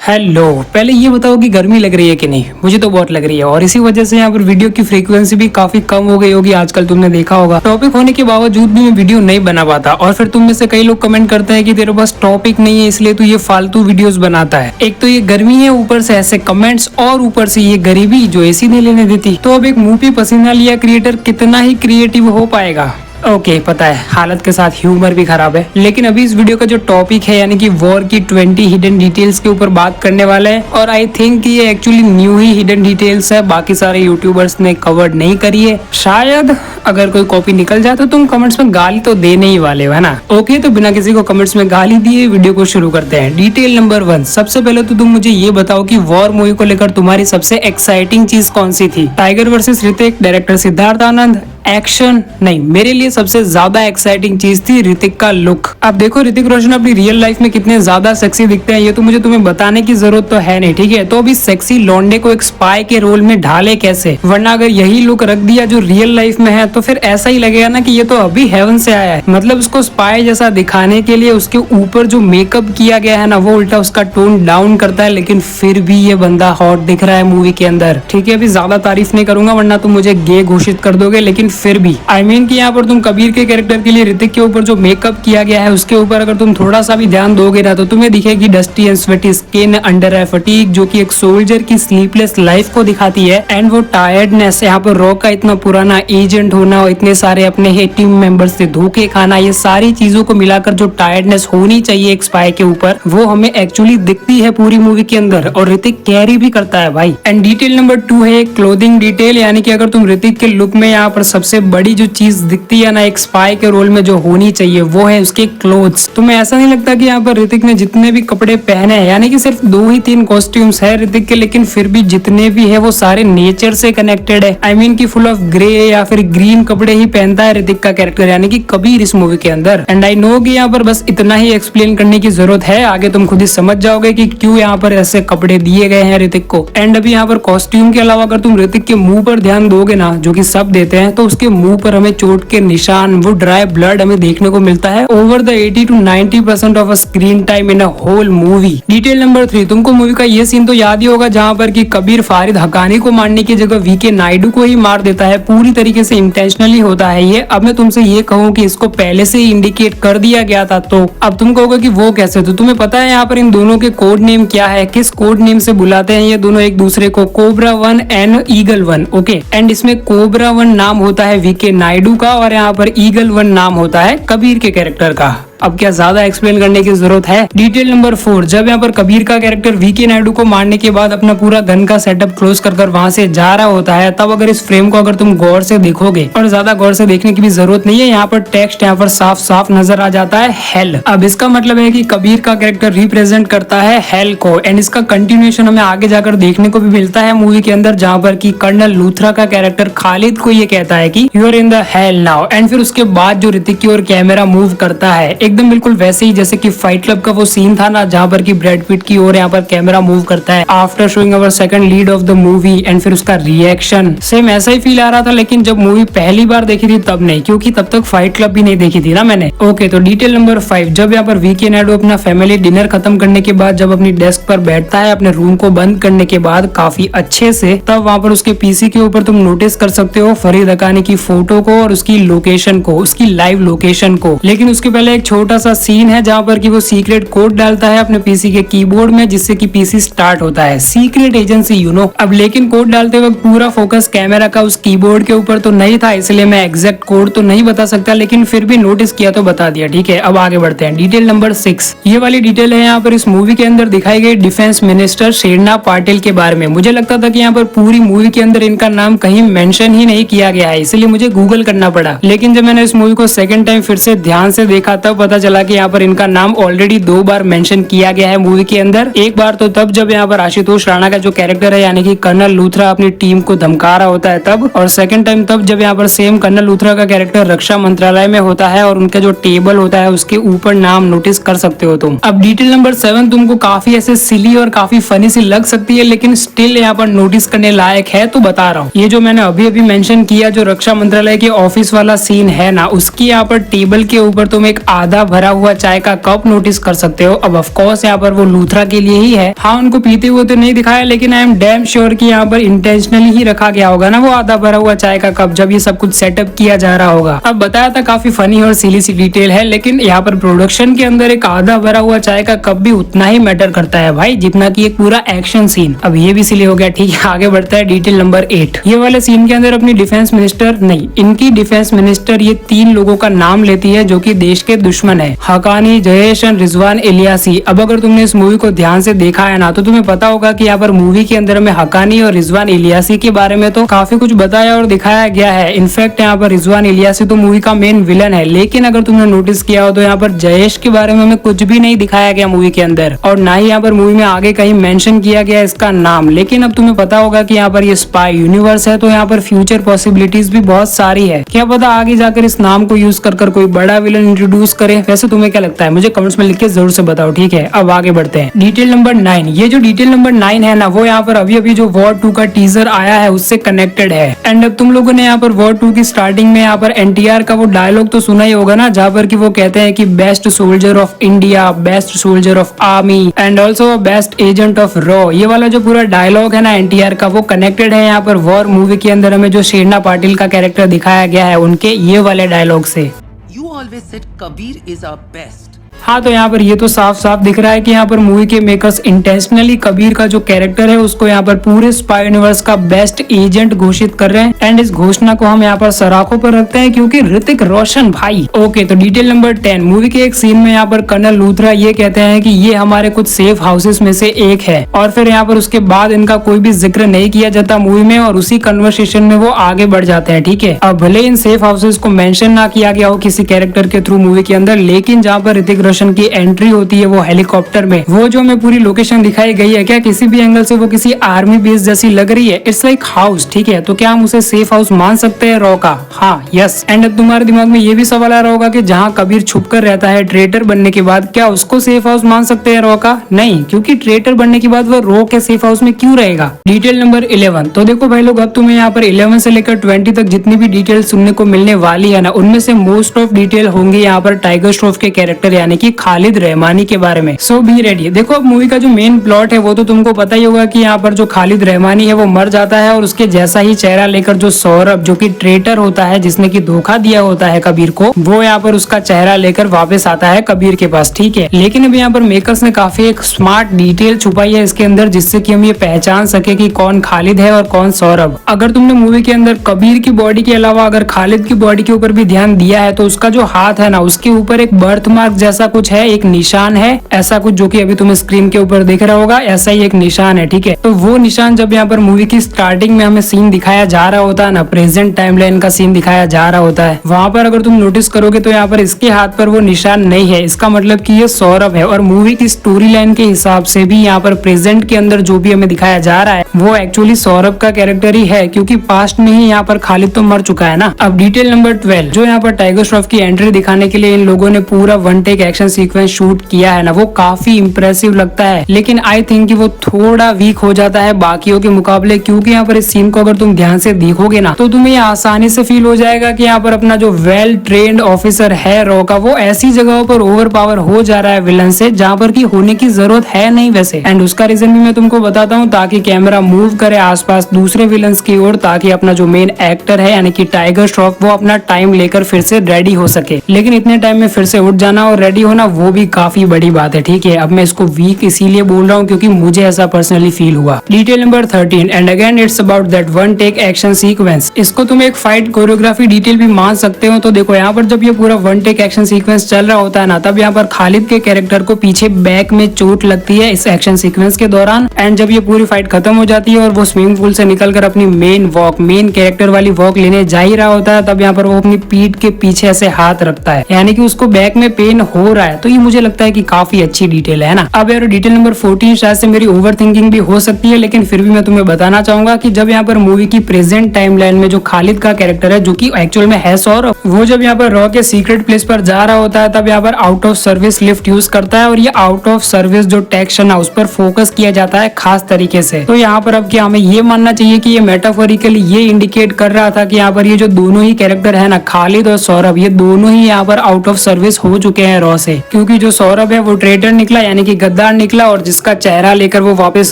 Hello, पहले ये बताओ कि गर्मी लग रही है कि नहीं। मुझे तो बहुत लग रही है और इसी वजह से यहाँ पर वीडियो की फ्रीक्वेंसी भी काफी कम हो गई होगी। आजकल तुमने देखा होगा टॉपिक होने के बावजूद भी मैं वीडियो नहीं बना पाता और फिर तुम में से कई लोग कमेंट करते हैं कि तेरे पास टॉपिक नहीं है इसलिए तू ये फालतू वीडियोस बनाता है। एक तो ये गर्मी है, ऊपर से ऐसे कमेंट्स और ऊपर से ये गरीबी जो एसी नहीं लेने देती। तो अब एक मुंह पे पसीना लिया क्रिएटर कितना ही क्रिएटिव हो पाएगा। ओके पता है हालत के साथ ह्यूमर भी खराब है, लेकिन अभी इस वीडियो का जो टॉपिक है यानी कि वॉर की 20 हिडन डिटेल्स के ऊपर बात करने वाला है। और आई थिंक ये एक्चुअली न्यू ही हिडन डिटेल्स है, बाकी सारे यूट्यूबर्स ने कवर नहीं करी है। शायद अगर कोई कॉपी निकल जाए तो तुम कमेंट्स में गाली तो देने ही वाले हो, है ना। ओके तो बिना किसी को कमेंट्स में गाली दिए वीडियो को शुरू करते हैं। डिटेल नंबर 1, सबसे पहले तो तुम मुझे ये बताओ कि वॉर मूवी को लेकर तुम्हारी सबसे एक्साइटिंग चीज कौन सी थी। Tiger versus Hrithik, director Siddharth Anand, action. नहीं, मेरे लिए सबसे ज्यादा एक्साइटिंग चीज थी ऋतिक का लुक। अब देखो ऋतिक रोशन अपनी रियल लाइफ में कितने ज्यादा सेक्सी दिखते हैं ये तो मुझे तुम्हें बताने की जरूरत तो है नहीं, ठीक है। तो अभी सेक्सी लौंडे को एक स्पाई के रोल में ढाले कैसे, वरना अगर यही लुक रख दिया जो रियल लाइफ में है तो फिर ऐसा ही लगेगा ना कि ये तो अभी हेवन से आया है। मतलब उसको स्पाई जैसा दिखाने के लिए उसके ऊपर जो मेकअप किया गया है ना वो उल्टा उसका टोन डाउन करता है, लेकिन फिर भी ये बंदा हॉट दिख रहा है मूवी के अंदर, ठीक है। अभी ज्यादा तारीफ नहीं करूंगा वरना तुम मुझे गे घोषित कर दोगे, लेकिन फिर भी आई मीन कि यहाँ पर तुम कबीर के कैरेक्टर के लिए ऋतिक के ऊपर जो मेकअप किया गया है उसके ऊपर अगर तुम थोड़ा सा भी ध्यान दोगे ना तो तुम्हें दिखेगी dusty and sweaty skin under I fatigue, जो कि एक सोल्जर की स्लीपलेस लाइफ को दिखाती है। एंड वो टायर्डनेस, यहाँ पर रॉक का इतना पुराना एजेंट होना और इतने सारे अपने टीम मेंबर्स से धोखे खाना, ये सारी चीजों को मिलाकर जो टायर्डनेस होनी चाहिए एक स्पाई के ऊपर वो हमें एक्चुअली दिखती है पूरी मूवी के अंदर और ऋतिक कैरी भी करता है भाई। एंड डिटेल नंबर 2 है क्लोथिंग डिटेल, यानी कि अगर तुम ऋतिक के लुक में यहाँ पर सबसे बड़ी जो चीज दिखती है ना एक स्पाई के रोल में जो होनी चाहिए वो है उसके क्लोथ्स। तुम्हें ऐसा नहीं लगता कि यहाँ पर ऋतिक ने जितने भी कपड़े पहने हैं, यानी कि सिर्फ 2 ही 3 कॉस्ट्यूम्स है ऋतिक के, लेकिन फिर भी जितने भी है वो सारे नेचर से कनेक्टेड है। आई मीन की फुल ऑफ ग्रे या फिर ग्रीन कपड़े ही पहनता है ऋतिक का कैरेक्टर यानी कि कबीर इस मूवी के अंदर। एंड आई नो कि यहाँ पर बस इतना ही एक्सप्लेन करने की जरूरत है, आगे तुम खुद ही समझ जाओगे कि क्यों यहाँ पर ऐसे कपड़े दिए गए हैं ऋतिक को। एंड अभी यहाँ पर कॉस्ट्यूम के अलावा अगर तुम ऋतिक के मुंह पर ध्यान दोगे ना, जो कि सब देते हैं, तो उसके मुंह पर हमें चोट के निशान, वो ड्राई ब्लड हमें देखने को मिलता है over the 80 to 90% of screen time in a whole movie. Detail number 3, तुमको मूवी का ये सीन तो याद ही होगा जहाँ पर कि कबीर फारिद हकानी को मारने की जगह वीके नायडू को ही मार देता है, पूरी तरीके से इंटेंशनली होता है ये। अब मैं तुमसे ये कहूँ कि इसको पहले से ही इंडिकेट कर दिया गया था, तो अब तुम कहोगे कि वो कैसे। तो तुम्हें पता है यहाँ पर इन दोनों के कोड नेम क्या है, किस कोड नेम से बुलाते हैं ये दोनों एक दूसरे को, cobra 1 and eagle 1। Okay, and इसमें कोबरा 1 नाम होता है वीके नायडू का और यहाँ पर ईगल 1 नाम होता है कबीर के कैरेक्टर का। अब क्या ज्यादा एक्सप्लेन करने की जरूरत है। डिटेल नंबर 4, जब यहाँ पर कबीर का कैरेक्टर वीके नायडू को मारने के बाद अपना पूरा गन का सेटअप क्लोज कर वहां से जा रहा होता है, तब अगर इस फ्रेम को अगर तुम गौर से देखोगे, और ज्यादा गौर से देखने की भी जरूरत नहीं है, यहाँ पर टेक्स्ट यहाँ पर साफ साफ नजर आ जाता है हेल। अब इसका मतलब है कि कबीर का कैरेक्टर रिप्रेजेंट करता है हेल को। एंड इसका कंटिन्यूएशन हमें आगे जाकर देखने को भी मिलता है मूवी के अंदर, जहाँ पर की कर्नल लूथरा का कैरेक्टर खालिद को ये कहता है कि you are in the hell now. And फिर उसके बाद जो ऋतिक की ओर कैमरा मूव करता है एकदम बिल्कुल वैसे ही जैसे कि फाइट क्लब का वो सीन था ना, जहाँ पर कि ब्रैड पिट की ओर यहाँ पर कैमरा मूव करता है after showing our second lead of the movie. And फिर उसका रिएक्शन सेम ऐसा ही फील आ रहा था, लेकिन जब मूवी पहली बार देखी थी तब नहीं, क्योंकि तब तक फाइट क्लब भी नहीं देखी थी ना मैंने। ओके तो डिटेल नंबर 5, जब यहाँ पर वीके नायडू अपना फैमिली डिनर खत्म करने के बाद जब अपनी डेस्क पर बैठता है अपने रूम को बंद करने के बाद काफी अच्छे से, तब वहाँ पर उसके पीसी के ऊपर तुम नोटिस कर सकते हो फरीद हकानी की फोटो को और उसकी लोकेशन को, उसकी लाइव लोकेशन को। लेकिन उसके पहले एक छोटा सा सीन है जहाँ पर कि वो सीक्रेट कोड डालता है अपने पीसी के कीबोर्ड में, जिससे कि पीसी स्टार्ट होता है। Secret agency you know. अब लेकिन कोड डालते वक्त पूरा फोकस कैमरा का उस कीबोर्ड के ऊपर तो नहीं था, इसलिए मैं एग्जैक्ट कोड तो नहीं बता सकता, लेकिन फिर भी नोटिस किया तो बता दिया, ठीक है। अब आगे बढ़ते हैं। डिटेल नंबर 6, ये वाली डिटेल है यहाँ पर इस मूवी के अंदर दिखाई गई डिफेंस मिनिस्टर शेरना पाटिल के बारे में। मुझे लगता था कि यहाँ पर पूरी मूवी के अंदर इनका नाम कहीं मेंशन ही नहीं किया गया है, इसलिए मुझे गूगल करना पड़ा। लेकिन जब मैंने इस मूवी को सेकंड टाइम फिर से ध्यान से देखा तब पता चला कि यहाँ पर इनका नाम ऑलरेडी 2 बार मेंशन किया गया है मूवी के अंदर। एक बार तो तब जब यहाँ पर आशुतोष राणा का जो कैरेक्टर है यानी कि कर्नल लूथरा अपनी टीम को धमका रहा होता है तब, और सेकंड टाइम तब जब यहाँ पर सेम कर्नल लूथरा का कैरेक्टर रक्षा मंत्रालय में होता है और उनका जो टेबल होता है उसके ऊपर नाम नोटिस कर सकते हो तुम। अब डिटेल नंबर 7 तुमको काफी ऐसे सिली और काफी फनी सी लग सकती है, लेकिन स्टिल यहाँ पर नोटिस करने लायक है, तो बता रहा हूँ। ये जो मैंने अभी अभी मेंशन किया जो रक्षा मंत्रालय के ऑफिस वाला सीन है ना, उसकी यहाँ पर टेबल के ऊपर तुम एक आधा आधा भरा हुआ चाय का कप नोटिस कर सकते हो। अब ऑफ कोर्स यहाँ पर वो लूथरा के लिए ही है। हाँ, उनको पीते हुए तो नहीं दिखाया, लेकिन आई एम डैम श्योर कि यहाँ पर इंटेंशनली ही रखा गया होगा ना वो आधा भरा हुआ चाय का कप, जब ये सब कुछ सेटअप किया जा रहा होगा। अब बताया था काफी फनी और सिली सी डिटेल है, लेकिन यहाँ पर प्रोडक्शन के अंदर एक आधा भरा हुआ चाय का कप भी उतना ही मैटर करता है भाई, जितना कि एक पूरा एक्शन सीन। अब ये भी सिली हो गया, ठीक है। आगे बढ़ता है डिटेल नंबर 8। ये वाले सीन के अंदर अपनी डिफेंस मिनिस्टर नहीं, इनकी डिफेंस मिनिस्टर ये 3 लोगों का नाम लेती है जो कि देश के दुश्मन है, हकानी, जयेश और रिजवान इलियासी। अब अगर तुमने इस मूवी को ध्यान से देखा है ना, तो तुम्हें पता होगा कि यहाँ पर मूवी के अंदर में हकानी और रिजवान इलियासी के बारे में तो काफी कुछ बताया और दिखाया गया है। इनफैक्ट यहाँ पर रिजवान इलियासी तो मूवी का मेन विलन है, लेकिन अगर तुमने नोटिस किया हो तो यहाँ पर जयेश के बारे में हमें कुछ भी नहीं दिखाया गया मूवी के अंदर, और ना ही यहाँ पर मूवी में आगे कहीं मेंशन किया गया इसका नाम। लेकिन अब तुम्हें पता होगा कि यहाँ पर ये स्पाई यूनिवर्स है, तो यहाँ पर फ्यूचर पॉसिबिलिटीज भी बहुत सारी है। क्या पता आगे जाकर इस नाम को यूज कर कोई बड़ा विलन इंट्रोड्यूस करे। वैसे तुम्हें क्या लगता है, मुझे कमेंट्स में लिख के जरूर से बताओ, ठीक है। अब आगे बढ़ते हैं डिटेल नंबर 9। ये जो डिटेल नंबर 9 है ना, वो यहाँ पर अभी जो वॉर 2 का टीजर आया है उससे कनेक्टेड है। एंड अब तुम लोगों ने यहाँ पर वॉर 2 की स्टार्टिंग में यहाँ पर एनटीआर का वो डायलॉग तो सुना ही होगा ना, जहाँ पर कि वो कहते हैं कि best soldier of India, best soldier of army and also best agent of raw. ये वाला जो पूरा डायलॉग है ना एनटीआर का, वो कनेक्टेड है यहाँ पर वॉर मूवी के अंदर हमें जो शेरना पाटिल का कैरेक्टर दिखाया गया है उनके ये वाले डायलॉग से। You always said Kabir is our best. हाँ, तो यहाँ पर ये तो साफ साफ दिख रहा है कि यहाँ पर मूवी के मेकर्स इंटेंशनली कबीर का जो कैरेक्टर है उसको यहाँ पर पूरे स्पाई यूनिवर्स का बेस्ट एजेंट घोषित कर रहे हैं। एंड इस घोषणा को हम यहाँ पर सराखों पर रखते हैं क्योंकि ऋतिक रोशन भाई। ओके, तो डिटेल नंबर 10। मूवी के एक सीन में यहाँ पर कर्नल लूथरा ये कहते हैं कि ये हमारे कुछ सेफ हाउसेस में से एक है, और फिर यहाँ पर उसके बाद इनका कोई भी जिक्र नहीं किया जाता मूवी में, और उसी कन्वर्सेशन में वो आगे बढ़ जाते हैं, ठीक है। अब भले इन सेफ हाउसेस को मेंशन ना किया गया हो किसी कैरेक्टर के थ्रू मूवी के अंदर, लेकिन जहाँ पर ऋतिक रोशन की एंट्री होती है वो हेलीकॉप्टर में, वो जो हमें पूरी लोकेशन दिखाई गई है, क्या किसी भी एंगल से वो किसी आर्मी बेस जैसी लग रही है। इट्स लाइक हाउस, ठीक है। तो क्या हम उसे सेफ हाउस मान सकते हैं रॉ का? हाँ, यस। एंड अब तुम्हारे दिमाग में ये भी सवाल आ रहा होगा कि जहाँ कबीर छुप कर रहता है ट्रेटर बनने के बाद, क्या उसको सेफ हाउस मान सकते हैं रॉ का? नहीं, क्योंकि ट्रेटर बनने के बाद वो रॉ के सेफ हाउस में क्यों रहेगा। Detail number 11। तो देखो भाई लोग, अब तुम्हें यहाँ पर 11 से लेकर 20 तक जितनी भी डिटेल सुनने को मिलने वाली है ना, उनमें से मोस्ट ऑफ डिटेल होंगी यहाँ पर टाइगर श्रॉफ के कैरेक्टर यानी कि खालिद रहमानी के बारे में। सो बी रेडी। देखो, अब मूवी का जो मेन प्लॉट है वो तो तुमको पता ही होगा कि यहाँ पर जो खालिद रहमानी है वो मर जाता है, और उसके जैसा ही चेहरा लेकर जो सौरभ जो कि ट्रेटर होता है, जिसने की धोखा दिया होता है कबीर को, वो यहाँ पर उसका चेहरा लेकर वापस आता है कबीर के पास, ठीक है। लेकिन अब यहाँ पर मेकर्स ने काफी एक स्मार्ट डिटेल छुपाई है इसके अंदर, जिससे कि हम ये पहचान सके कि कौन खालिद है और कौन सौरभ। अगर तुमने मूवी के अंदर कबीर की बॉडी के अलावा अगर खालिद की बॉडी के ऊपर भी ध्यान दिया है, तो उसका जो हाथ है ना, उसके ऊपर एक बर्थ मार्क जैसा कुछ है, एक निशान है ऐसा कुछ, जो कि अभी तुम्हें स्क्रीन के ऊपर दिख रहा होगा, ऐसा ही एक निशान है, ठीक है। तो वो निशान जब यहाँ पर मूवी की स्टार्टिंग में हमें सीन दिखाया जा रहा होता है ना, प्रेजेंट टाइमलाइन का सीन दिखाया जा रहा होता है, वहाँ पर अगर तुम नोटिस करोगे तो यहाँ पर इसके हाथ पर वो निशान नहीं है। इसका मतलब कि ये सौरभ है, और मूवी की स्टोरी लाइन के हिसाब से भी यहाँ पर प्रेजेंट के अंदर जो भी हमें दिखाया जा रहा है वो एक्चुअली सौरभ का कैरेक्टर ही है, क्योंकि पास्ट में ही यहाँ पर खालिद तो मर चुका है ना। अब डिटेल नंबर 12। जो यहाँ पर टाइगर श्रॉफ की एंट्री दिखाने के लिए इन लोगों ने पूरा one take action sequence shoot किया है ना, वो काफी इम्प्रेसिव लगता है, लेकिन आई थिंक कि वो थोड़ा वीक हो जाता है बाकियों के मुकाबले, क्योंकि यहाँ पर इस सीन को अगर तुम ध्यान से देखोगे ना, तो तुम्हें आसानी से फील हो जाएगा कि यहाँ पर अपना जो वेल ट्रेन्ड ऑफिसर है रॉ का, वो ऐसी जगहों पर ओवर पावर हो जा रहा है विलन से, जहाँ पर की होने की जरूरत है नहीं वैसे। एंड उसका रीजन भी मैं तुमको बताता हूँ, ताकि कैमरा मूव करे आसपास दूसरे विलन्स की ओर, ताकि अपना जो मेन एक्टर है यानी कि टाइगर श्रॉफ, वो अपना टाइम लेकर फिर से रेडी हो सके। लेकिन इतने टाइम में फिर से उठ जाना और रेडी होना, वो भी काफी बड़ी बात है, ठीक है। अब मैं इसको वीक इसीलिए बोल रहा हूँ क्योंकि मुझे ऐसा पर्सनली फील हुआ। Detail number 13। And again it's about that one take action sequence. इसको तुम एक फाइट कोरियोग्राफी डिटेल भी मान सकते हो। तो देखो, यहाँ पर जब ये पूरा वन टेक एक्शन सीक्वेंस चल रहा होता है ना, तब यहाँ पर खालिद के कैरेक्टर को पीछे बैक में चोट लगती है इस एक्शन सीक्वेंस के दौरान। एंड जब ये पूरी फाइट खत्म हो जाती है और वो स्विमिंग पूल से निकलकर अपनी मेन कैरेक्टर वाली वॉक लेने जा ही रहा होता है, तब यहाँ पर वो अपनी पीठ के पीछे ऐसे हाथ रखता है, यानी कि उसको बैक में पेन हो रहा है, तो ये मुझे लगता है कि काफी अच्छी डिटेल है ना। अब यार डिटेल नंबर 14 शायद से मेरी ओवर थिंकिंग भी हो सकती है, लेकिन फिर भी मैं तुम्हें बताना चाहूंगा कि जब यहाँ पर मूवी की प्रेजेंट टाइमलाइन में जो खालिद का कैरेक्टर है, जो कि एक्चुअल में है सौरभ, वो जब यहाँ पर रॉ के सीक्रेट प्लेस पर जा रहा होता है, तब यहाँ पर out of service lift use करता है और ये आउट ऑफ सर्विस जो टेक्शन है उस पर फोकस किया जाता है खास तरीके से। तो यहाँ पर अब क्या हमें ये मानना चाहिए कि ये मेटाफोरिकली ये इंडिकेट कर रहा था कि यहाँ पर ये जो दोनों ही कैरेक्टर है ना, खालिद और सौरभ, ये दोनों ही यहाँ पर आउट ऑफ सर्विस हो चुके हैं रॉ से, क्योंकि जो सौरभ है वो ट्रेटर निकला यानी कि गद्दार निकला, और जिसका चेहरा लेकर वो वापस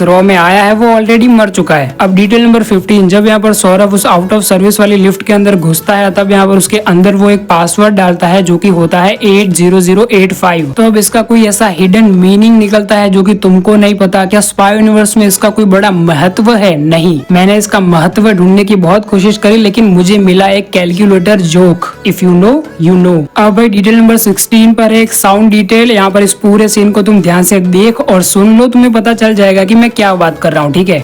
रॉ में आया है वो ऑलरेडी मर चुका है। अब डिटेल नंबर 15, जब यहाँ पर सौरभ उस आउट ऑफ सर्विस वाली लिफ्ट के अंदर घुसता है, तब यहाँ पर उसके अंदर वो एक पासवर्ड डालता है जो कि होता है 80085। तो अब इसका कोई ऐसा हिडन मीनिंग निकलता है जो कि तुमको नहीं पता। क्या स्पाई यूनिवर्स में इसका कोई बड़ा महत्व है? नहीं, मैंने इसका महत्व ढूंढने की बहुत कोशिश करी, लेकिन मुझे मिला एक calculator joke. If you know you know. अब भाई डिटेल नंबर 16 पर एक साउंड डिटेल, यहाँ पर इस पूरे सीन को तुम ध्यान से देख और सुन लो, तुम्हें पता चल जाएगा कि मैं क्या बात कर रहा हूँ, ठीक है।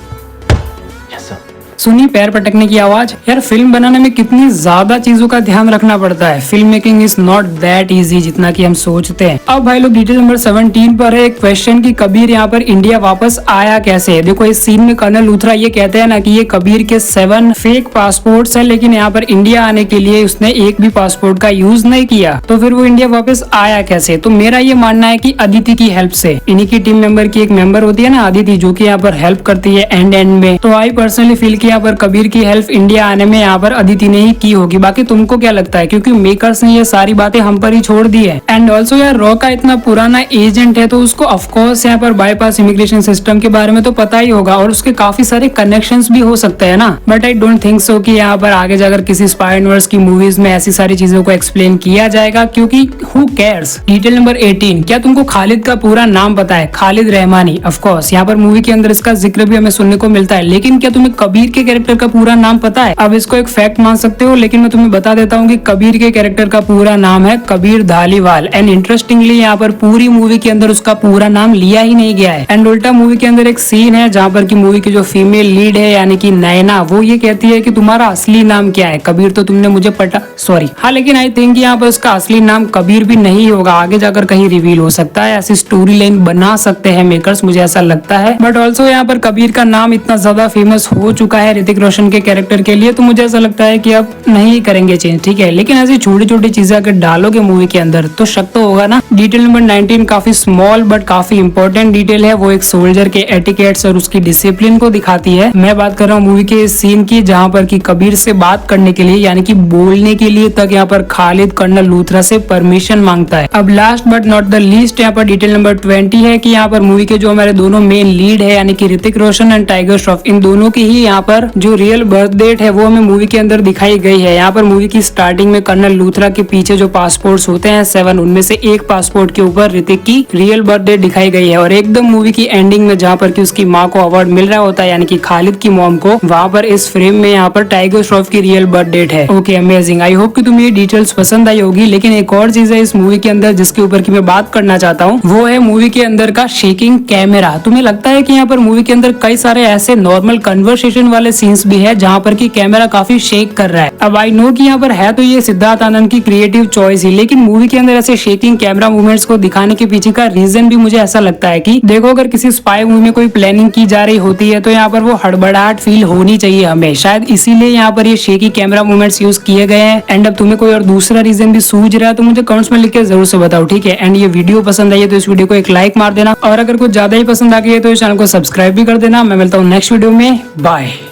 सुनी पैर पटकने की आवाज। यार फिल्म बनाने में कितनी ज्यादा चीजों का ध्यान रखना पड़ता है। Film making is not that easy जितना कि हम सोचते हैं। अब भाई लोग डिटेल नंबर 17 पर है एक क्वेश्चन कि कबीर यहाँ पर इंडिया वापस आया कैसे। देखो इस सीन में कर्नल लूथरा ये कहते हैं ना कि ये कबीर के 7 फेक पासपोर्ट्स है, लेकिन यहाँ पर इंडिया आने के लिए उसने एक भी पासपोर्ट का यूज नहीं किया, तो फिर वो इंडिया वापस आया कैसे। तो मेरा ये मानना है कि अदिति की हेल्प से। इन्हीं की टीम मेंबर की एक मेंबर होती है ना अदिति, जो कि यहाँ पर हेल्प करती है एंड में। तो आई पर्सनली फील कि यहाँ पर कबीर की हेल्प इंडिया आने में यहाँ पर अदिति ने ही की होगी। बाकी तुमको क्या लगता है? क्योंकि मेकर्स ने ये सारी बातें हम पर ही छोड़ दी है। एंड ऑल्सो यार रॉ का इतना पुराना एजेंट है, तो उसको ऑफकोर्स यहाँ पर बाईपास इमिग्रेशन सिस्टम के बारे में तो पता ही होगा, और उसके काफी सारे कनेक्शंस भी हो सकते हैं ना। But I don't think so कि यहाँ पर आगे जाकर किसी स्पाई यूनिवर्स की मूवीज में ऐसी सारी चीजों को एक्सप्लेन किया जाएगा, क्योंकि हु केयर्स। डिटेल नंबर 18, क्या तुमको खालिद का पूरा नाम पता है? खालिद रहमानी। ऑफकोर्स यहाँ पर मूवी के अंदर इसका जिक्र भी हमें सुनने को मिलता है, लेकिन क्या तुम्हें कबीर के कैरेक्टर का पूरा नाम पता है? अब इसको एक फैक्ट मान सकते हो, लेकिन मैं तुम्हें बता देता हूँ कि कबीर के कैरेक्टर का पूरा नाम है कबीर धालीवाल। एंड इंटरेस्टिंगली यहाँ पर पूरी मूवी के अंदर उसका पूरा नाम लिया ही नहीं गया है। एंड उल्टा मूवी के अंदर एक सीन है जहाँ पर की मूवी की जो फीमेल लीड है यानी कि नैना, वो ये कहती है कि तुम्हारा असली नाम क्या है? कबीर तो तुमने मुझे पता, सॉरी हाँ, लेकिन आई थिंक यहाँ पर उसका असली नाम कबीर भी नहीं होगा, आगे जाकर कहीं रिवील हो सकता है। ऐसी स्टोरी लाइन बना सकते हैं मेकर्स, मुझे ऐसा लगता है। बट ऑल्सो यहाँ पर कबीर का नाम इतना ज्यादा फेमस हो चुका है ऋतिक रोशन के कैरेक्टर के लिए, तो मुझे ऐसा लगता है कि अब नहीं करेंगे चेंज, ठीक है। लेकिन ऐसी छोटी छोटी चीजें अगर डालोगे मूवी के अंदर तो शक तो होगा ना। डिटेल नंबर 19 काफी स्मॉल बट काफी इंपॉर्टेंट डिटेल है। वो एक सोल्जर के एटिकेट्स और उसकी डिसिप्लिन को दिखाती है। मैं बात कर रहा हूँ मूवी के इस सीन की जहाँ पर की कबीर से बात करने के लिए यानी कि बोलने के लिए तक यहाँ पर खालिद कर्नल लूथरा से परमिशन मांगता है। अब last but not the least यहाँ पर डिटेल नंबर 20 है कि यहाँ पर मूवी के जो हमारे दोनों मेन लीड है यानी कि ऋतिक रोशन एंड टाइगर श्रॉफ, इन दोनों की ही यहाँ पर जो रियल बर्थ डेट है वो हमें मूवी के अंदर दिखाई गई है। यहाँ पर मूवी की स्टार्टिंग में कर्नल लूथरा के पीछे जो पासपोर्ट्स होते हैं 7, उनमें से एक पासपोर्ट के ऊपर ऋतिक की रियल बर्थ डेट दिखाई गई है, और एकदम मूवी की एंडिंग में जहाँ पर की उसकी माँ को अवार्ड मिल रहा होता है यानी कि खालिद की मॉम को, वहाँ पर इस फ्रेम में यहाँ पर टाइगर श्रॉफ की रियल बर्थ डेट है। ओके अमेजिंग, आई होप कि तुम्हें ये डिटेल्स पसंद आई होगी। लेकिन एक और चीज है इस मूवी के अंदर जिसके ऊपर की मैं बात करना चाहता हूँ, वो है मूवी के अंदर का शेकिंग कैमरा। तुम्हें लगता है कि यहाँ पर मूवी के अंदर कई सारे ऐसे नॉर्मल कन्वर्सेशन वाले सीन्स भी है जहाँ पर की कैमरा काफी शेक कर रहा है। अब आई नो कि यहाँ पर है तो ये सिद्धार्थ आनंद की क्रिएटिव चॉइस ही, लेकिन मूवी के अंदर ऐसे शेकिंग कैमरा मूवमेंट्स को दिखाने के पीछे का रीजन भी मुझे ऐसा लगता है कि देखो अगर किसी स्पाई मूवी में कोई प्लानिंग की जा रही होती है तो यहाँ पर वो हड़बड़ाहट फील होनी चाहिए हमें, शायद इसीलिए यहाँ पर ये शेकी कैमरा मूवमेंट्स यूज किए गए हैं। एंड अब तुम्हें कोई और दूसरा रीजन भी सूझ रहा है तो मुझे कमेंट्स में लिख के जरूर से बताओ, ठीक है। एंड ये वीडियो पसंद आई है तो इस वीडियो को एक लाइक मार देना, और अगर कुछ ज्यादा ही पसंद आ गई है तो इस चैनल को सब्सक्राइब भी कर देना। मैं मिलता हूँ नेक्स्ट वीडियो में, बाय।